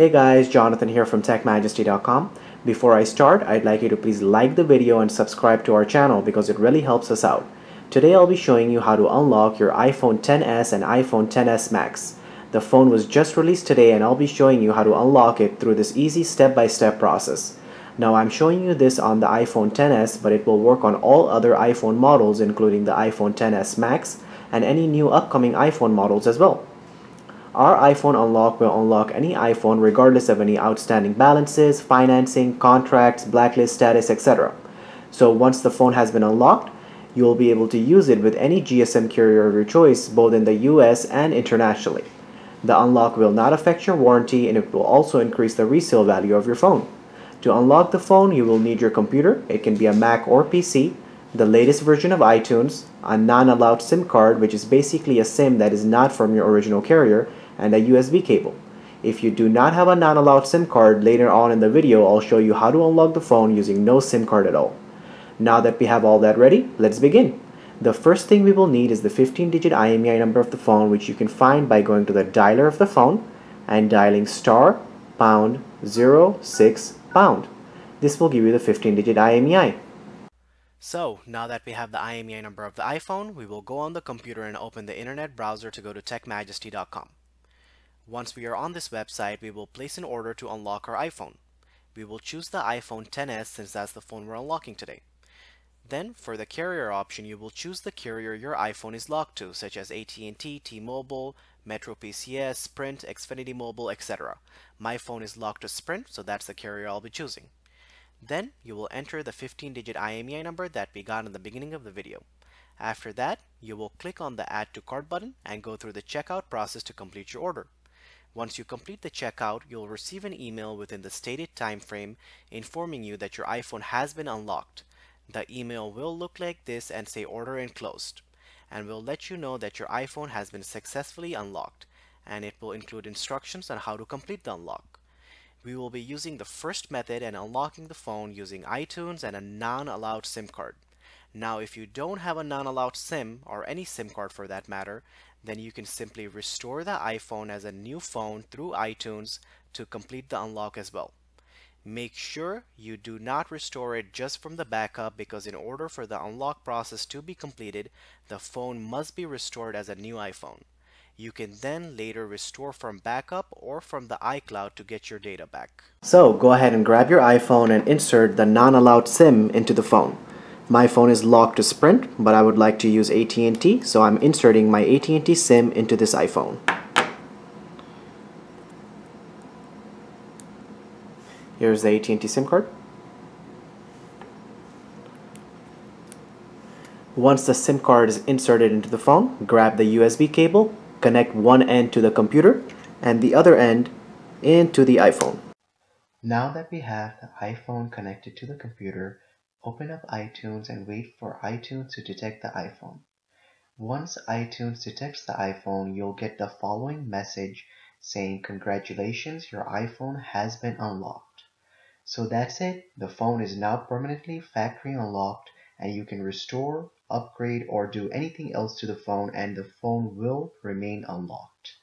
Hey guys, Jonathan here from TechMajesty.com. Before I start, I'd like you to please like the video and subscribe to our channel because it really helps us out. Today I'll be showing you how to unlock your iPhone XS and iPhone XS Max. The phone was just released today and I'll be showing you how to unlock it through this easy step-by-step process. Now I'm showing you this on the iPhone XS, but it will work on all other iPhone models including the iPhone XS Max and any new upcoming iPhone models as well. Our iPhone Unlock will unlock any iPhone regardless of any outstanding balances, financing, contracts, blacklist status, etc. So once the phone has been unlocked, you will be able to use it with any GSM carrier of your choice, both in the US and internationally. The unlock will not affect your warranty and it will also increase the resale value of your phone. To unlock the phone, you will need your computer. It can be a Mac or PC, the latest version of iTunes, a non-allowed SIM card, which is basically a SIM that is not from your original carrier, and a USB cable. If you do not have a non-allowed SIM card, later on in the video I'll show you how to unlock the phone using no SIM card at all. Now that we have all that ready, let's begin. The first thing we will need is the 15-digit IMEI number of the phone, which you can find by going to the dialer of the phone and dialing *#06#. This will give you the 15-digit IMEI. So, now that we have the IMEI number of the iPhone, we will go on the computer and open the internet browser to go to TechMajesty.com. Once we are on this website, we will place an order to unlock our iPhone. We will choose the iPhone XS since that's the phone we're unlocking today. Then, for the carrier option, you will choose the carrier your iPhone is locked to, such as AT&T, T-Mobile, MetroPCS, Sprint, Xfinity Mobile, etc. My phone is locked to Sprint, so that's the carrier I'll be choosing. Then, you will enter the 15-digit IMEI number that we got in the beginning of the video. After that, you will click on the Add to Cart button and go through the checkout process to complete your order. Once you complete the checkout, you'll receive an email within the stated time frame informing you that your iPhone has been unlocked. The email will look like this and say order enclosed, and will let you know that your iPhone has been successfully unlocked, and it will include instructions on how to complete the unlock. We will be using the first method and unlocking the phone using iTunes and a non-allowed SIM card. Now if you don't have a non-allowed SIM, or any SIM card for that matter, then you can simply restore the iPhone as a new phone through iTunes to complete the unlock as well. Make sure you do not restore it just from the backup, because in order for the unlock process to be completed, the phone must be restored as a new iPhone. You can then later restore from backup or from the iCloud to get your data back. So go ahead and grab your iPhone and insert the non-allowed SIM into the phone. My phone is locked to Sprint, but I would like to use AT&T, so I'm inserting my AT&T SIM into this iPhone. Here's the AT&T SIM card. Once the SIM card is inserted into the phone, grab the USB cable, connect one end to the computer and the other end into the iPhone. Now that we have the iPhone connected to the computer, open up iTunes and wait for iTunes to detect the iPhone. Once iTunes detects the iPhone, you'll get the following message saying, "Congratulations, your iPhone has been unlocked." So that's it. The phone is now permanently factory unlocked and you can restore, upgrade, or do anything else to the phone and the phone will remain unlocked.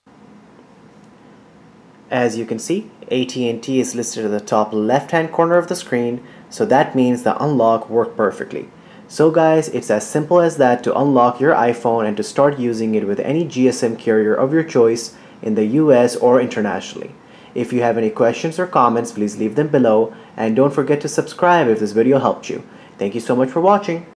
As you can see, AT&T is listed at the top left-hand corner of the screen, so that means the unlock worked perfectly. So guys, it's as simple as that to unlock your iPhone and to start using it with any GSM carrier of your choice in the US or internationally. If you have any questions or comments, please leave them below and don't forget to subscribe if this video helped you. Thank you so much for watching.